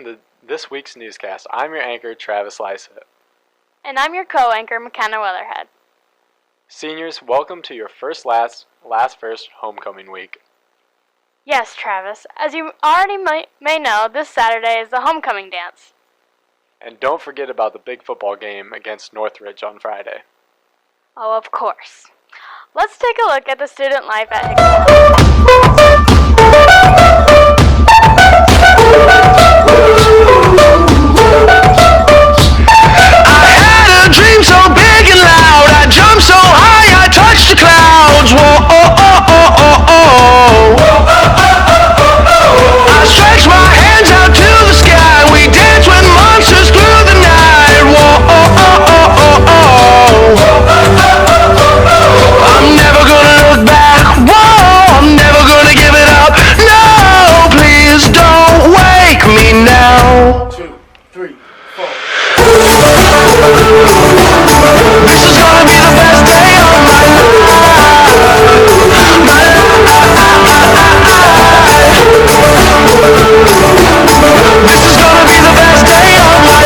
to this week's newscast. I'm your anchor, Travis Lysett. And I'm your co-anchor, McKenna Weatherhead. Seniors, welcome to your last first homecoming week. Yes, Travis. As you already may know, this Saturday is the homecoming dance. And don't forget about the big football game against Northridge on Friday. Oh, of course. Let's take a look at the student life at HHS. Dream so big and loud, I jumped so high, I touched the clouds. Whoa, oh, oh, oh, oh, oh. I stretched my hands out to the sky. We danced with monsters through the night. Whoa, oh, oh, oh, oh, oh. I'm never gonna look back. Whoa, I'm never gonna give it up. No, please don't wake me now. 2, 3, 4. This is gonna be the best day of my life. This is gonna be the best day of my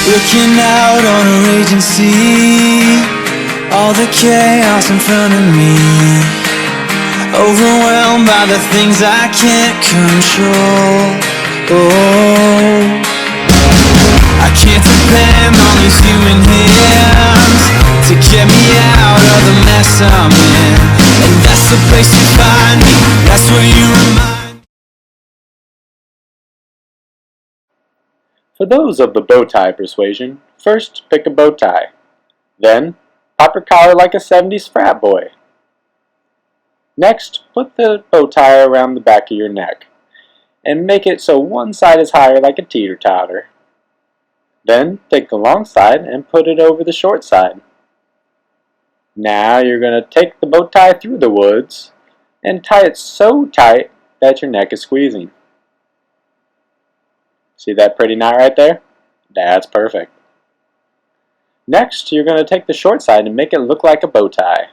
Looking out on a raging sea, all the chaos in front of me, overwhelmed by the things I can't control. Oh, I can't depend on these human hands to get me out of the mess I'm in. And that's the place you find me, that's where you remind me. For those of the bow tie persuasion, first pick a bow tie. Then, pop your collar like a 70s frat boy. Next, put the bow tie around the back of your neck and make it so one side is higher like a teeter-totter. Then, take the long side and put it over the short side. Now you're going to take the bow tie through the woods and tie it so tight that your neck is squeezing. See that pretty knot right there? That's perfect. Next, you're going to take the short side and make it look like a bow tie.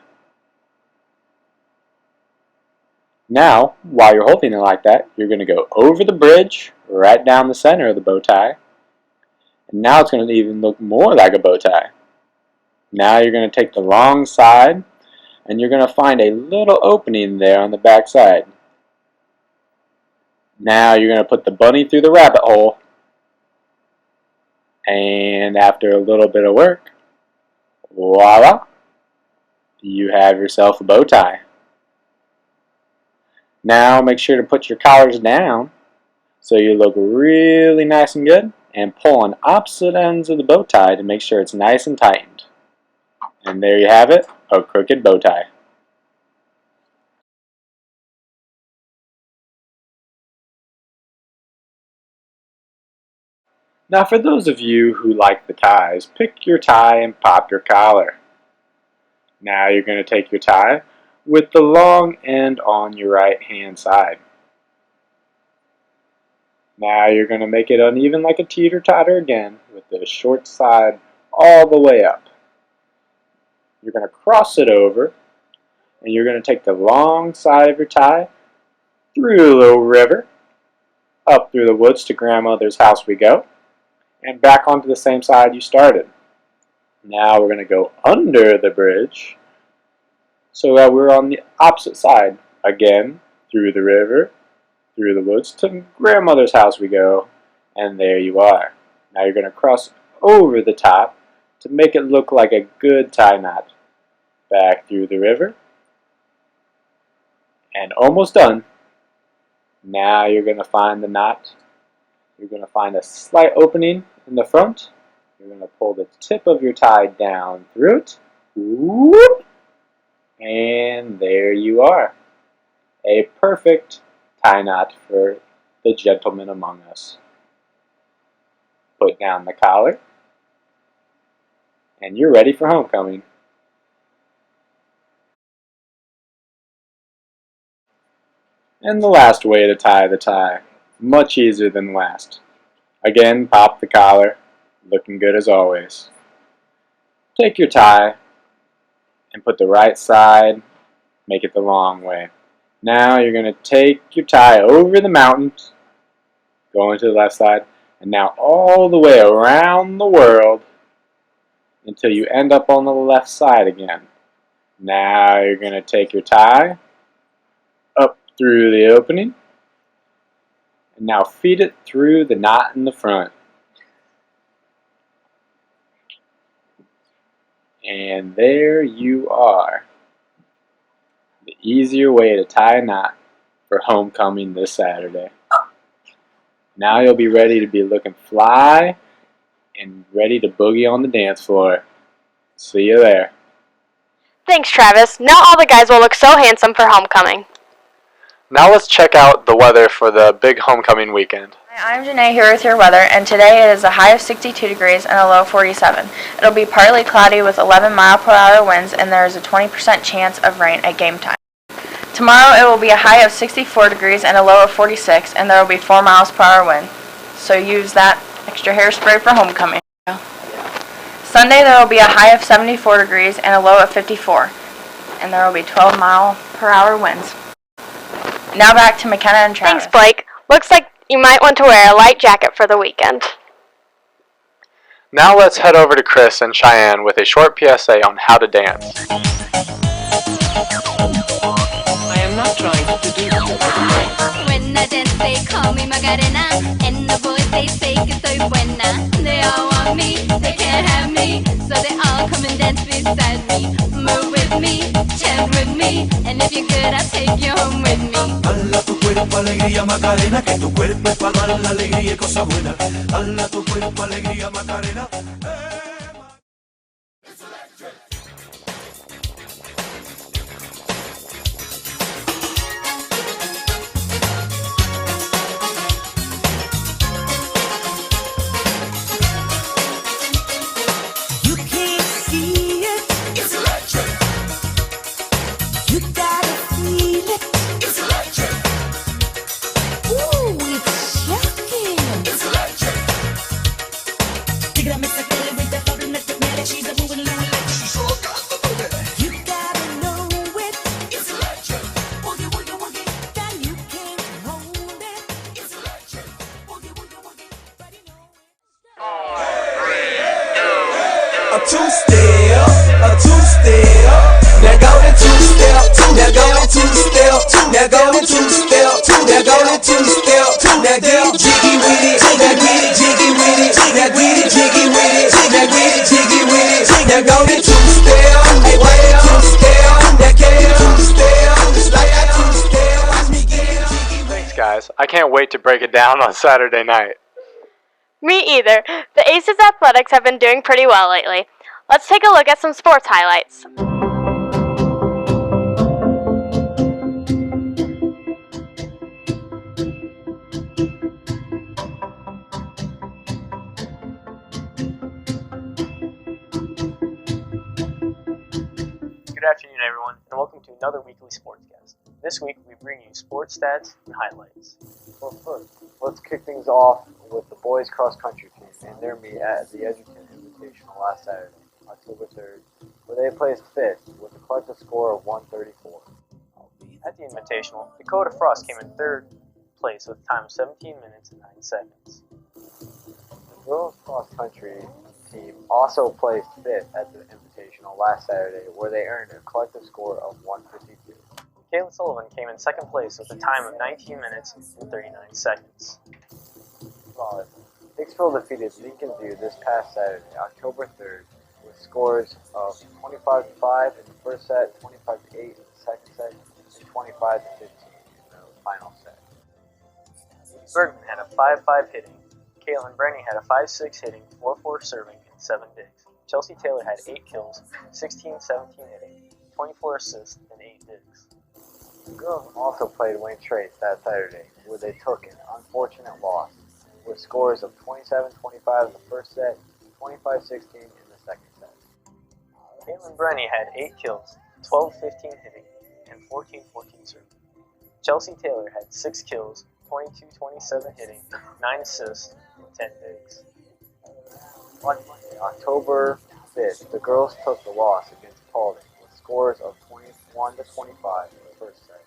Now, while you're holding it like that, you're going to go over the bridge, right down the center of the bow tie. And now it's going to even look more like a bow tie. Now you're going to take the long side, and you're going to find a little opening there on the back side. Now you're going to put the bunny through the rabbit hole. And after a little bit of work, voila, you have yourself a bow tie. Now make sure to put your collars down so you look really nice and good, and pull on opposite ends of the bow tie to make sure it's nice and tightened. And there you have it, a crooked bow tie. Now for those of you who like the ties, pick your tie and pop your collar. Now you're going to take your tie with the long end on your right hand side. Now you're going to make it uneven like a teeter-totter again with the short side all the way up. You're going to cross it over, and you're going to take the long side of your tie through the little river, up through the woods to grandmother's house we go, and back onto the same side you started. Now we're going to go under the bridge so that we're on the opposite side. Again, through the river, through the woods, to grandmother's house we go, and there you are. Now you're going to cross over the top to make it look like a good tie knot. Back through the river, and almost done. Now you're going to find the knot. You're going to find a slight opening in the front. You're going to pull the tip of your tie down through it. Whoop! And there you are. A perfect tie knot for the gentleman among us. Put down the collar, and you're ready for homecoming. And the last way to tie the tie, much easier than the last. Again, pop the collar, looking good as always. take your tie and put the right side, make it the long way. Now you're going to take your tie over the mountains, go into the left side, and now all the way around the world until you end up on the left side again. Now you're going to take your tie up through the opening, and now feed it through the knot in the front. And there you are. The easier way to tie a knot for homecoming this Saturday. Now you'll be ready to be looking fly and ready to boogie on the dance floor. See you there. Thanks, Travis. Now all the guys will look so handsome for homecoming. Now let's check out the weather for the big homecoming weekend. Hi, I'm Janae here with your weather, and today it is a high of 62 degrees and a low of 47. It'll be partly cloudy with 11-mile-per-hour winds, and there is a 20% chance of rain at game time. Tomorrow it will be a high of 64 degrees and a low of 46, and there will be 4 miles per hour wind. So use that extra hairspray for homecoming. Sunday there will be a high of 74 degrees and a low of 54, and there will be 12-mile-per-hour winds. Now back to McKenna and Travis. Thanks, Blake. Looks like you might want to wear a light jacket for the weekend. Now let's head over to Chris and Cheyenne with a short PSA on how to dance. I am not trying to do this. When I dance, they call me Macarena, and the boys they say que soy buena. They all want me, they can't have me, so they all come and dance beside me. Move with me, chant with me, and if you're good, I'll take you home with me. Hala tu cuerpo alegría Macarena, que tu cuerpo es para dar la alegría y cosa buena. Hala tu cuerpo alegría Macarena. You can't see it. It's electric. You gotta feel it. It's electric. Ooh, it's shocking. It's electric. Dígame esa que le vente para una temeria. She's a moving little electric. She sure got the booty. You gotta know it. It's electric. Woogie, woogie, woogie. That you can't hold it. It's electric. Woogie, woogie, woogie. But you know it. A two-step, a two-step. Now go to two-step, now go to two-step, now go to two-step, now go to two-step, now get jiggy with it, now get it jiggy with it, now get it jiggy with it, now get it jiggy with it, now go to two-step, hey wait a two-step, now get it two-step, it's like a two-step, watch me get it jiggy with it. Thanks guys, I can't wait to break it down on Saturday night. Me either. The Aces athletics have been doing pretty well lately. Let's take a look at some sports highlights. Good afternoon, everyone, and welcome to another weekly Sportscast. This week, we bring you sports stats and highlights. Well, first, let's kick things off with the boys cross country team and their meet at the Edgerton Invitational last Saturday, October 3rd, where they placed 5th with a collective score of 134. At the Invitational, Dakota Frost came in 3rd place with a time of 17 minutes and 9 seconds. The girls cross country team also placed 5th at the Invitational last Saturday, where they earned a collective score of 152. Kayla Sullivan came in 2nd place with a time of 19 minutes and 39 seconds. Volleyball. Hicksville defeated Lincoln View this past Saturday, October 3rd, with scores of 25-5 in the first set, 25-8 in the second set, and 25-15 in the final set. Bergman had a 5-5 hitting. Caitlin Brenny had a 5-6 hitting, 4-4 serving, and 7 digs. Chelsea Taylor had 8 kills, 16-17 hitting, 24 assists, and 8 digs. The girls also played Wayne Trace that Saturday, where they took an unfortunate loss, with scores of 27-25 in the first set, 25-16 in the second set. Caitlin Brenny had 8 kills, 12-15 hitting, and 14-14 serving. Chelsea Taylor had 6 kills, 22-27 hitting, 9 assists, and 10 digs. On Monday, October 5th, the girls took the loss against Paulding with scores of 21-25 in the first set,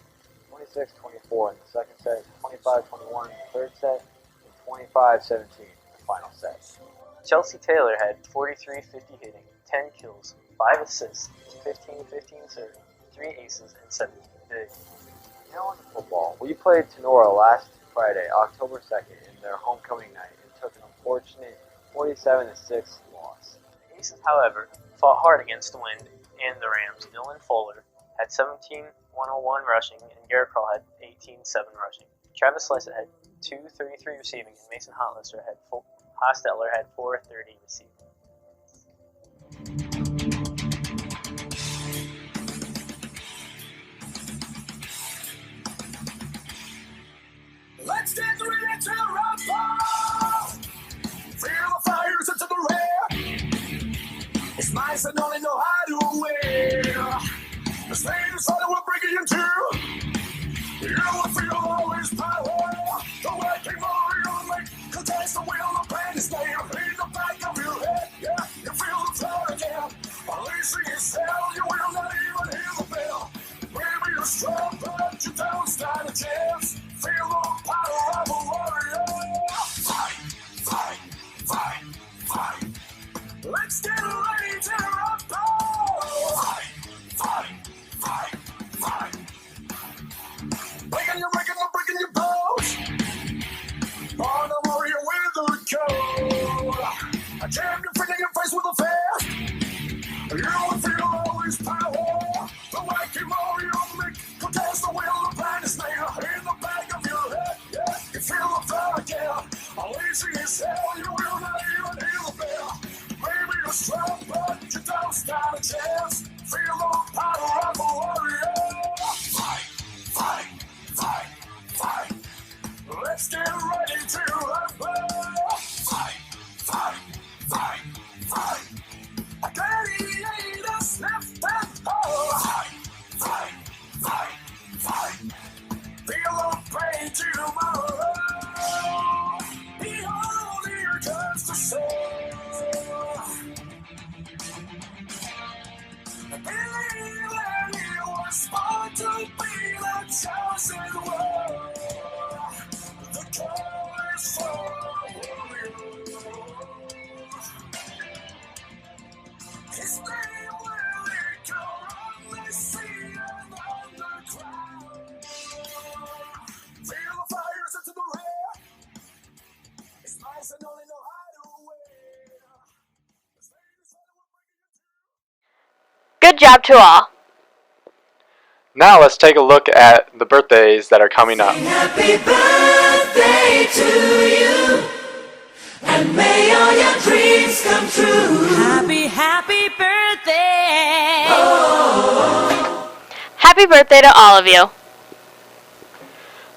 26-24 in the second set, 25-21 in the third set, and 25-17 in the final set. Chelsea Taylor had 43-50 hitting, 10 kills, 5 assists, 15-15 serving, 3 aces, and 17 digs. Now on to football. We played Tenora last Friday, October 2nd, in their homecoming night and took an unfortunate 47-6 loss. The Aces, however, fought hard against the wind and the Rams. Dylan Fuller had 17-101 rushing, and Garrett Kroll had 18-7 rushing. Travis Lysett had 233 receiving, and Mason Hostetler had 430 receiving. Let's get ready to rumble! Feel the fires into the rear. It's nice and only know how to wear. The stage is what we're bringing you to. You will feel always power. The working warrior make contains the will of pain is there in the back of your head. Yeah, you feel the floor again. Unleashing yourself, you will not even hear the bell. Maybe you're strong, but you don't stand a chance. Feel the power of a warrior. Fight, fight, fight, fight. Let's get ready to rumble. Fight, fight, fight, fight. Breaking your bones. On a warrior with a code. I jam your finger in your face with a fist. You will feel always power. The wacky warrior make contest the will of plan is there in the back of your head. Yeah, you feel the fire again. Unleashing his hell, you will not even hear the bell. Maybe you're strong, but you don't stand a chance. Feel the power of a warrior. Fight, fight, fight, fight. Let's get ready to rumble. Fight, fight, fight, fight. A gladiator sniffed and hold. Fight, fight, fight, fight. Feel the pain tomorrow. Behold, here comes the soul. Believe that you were born to be the chosen one. The call is for you. His name will echo on the sea and on the cloud. Feel the fires into the rear. It's nice and only know how to wear. The stage is what we're bringing you to. Good job to all. Now let's take a look at the birthdays that are coming up. Happy birthday to you, and may all your dreams come true. Happy, happy birthday. Happy birthday to all of you.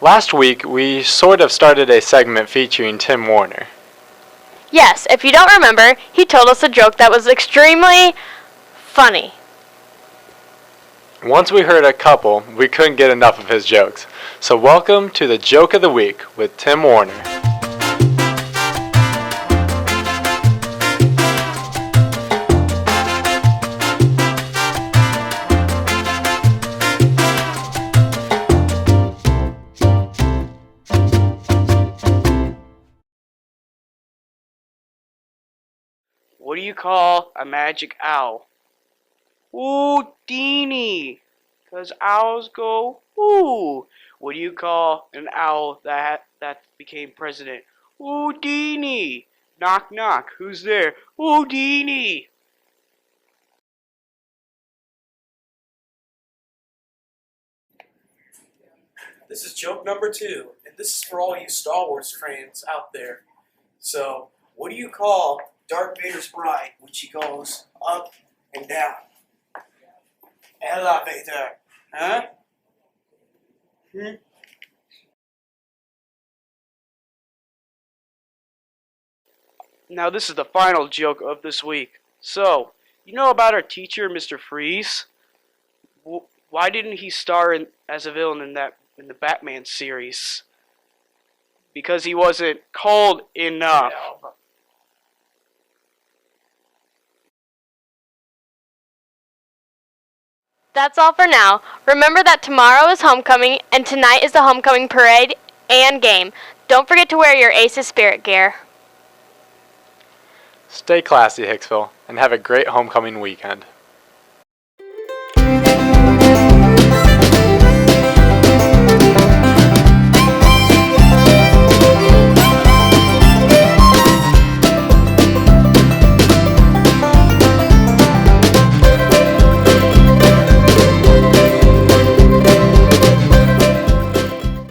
Last week, we sort of started a segment featuring Tim Warner. Yes, if you don't remember, he told us a joke that was extremely funny. Once we heard a couple, we couldn't get enough of his jokes. So welcome to the Joke of the Week with Tim Warner. What do you call a magic owl? Houdini, 'cause owls go ooh. What do you call an owl that became president? Houdini. Knock knock. Who's there? Houdini. This is joke number 2, and this is for all you Star Wars fans out there. So, what do you call Darth Vader's bride when she goes up and down? Elevator, huh? Now this is the final joke of this week. So, you know about our teacher, Mr. Freeze? Why didn't he star as a villain in the Batman series? Because he wasn't cold enough. That's all for now. Remember that tomorrow is homecoming, and tonight is the homecoming parade and game. Don't forget to wear your Aces spirit gear. Stay classy, Hicksville, and have a great homecoming weekend.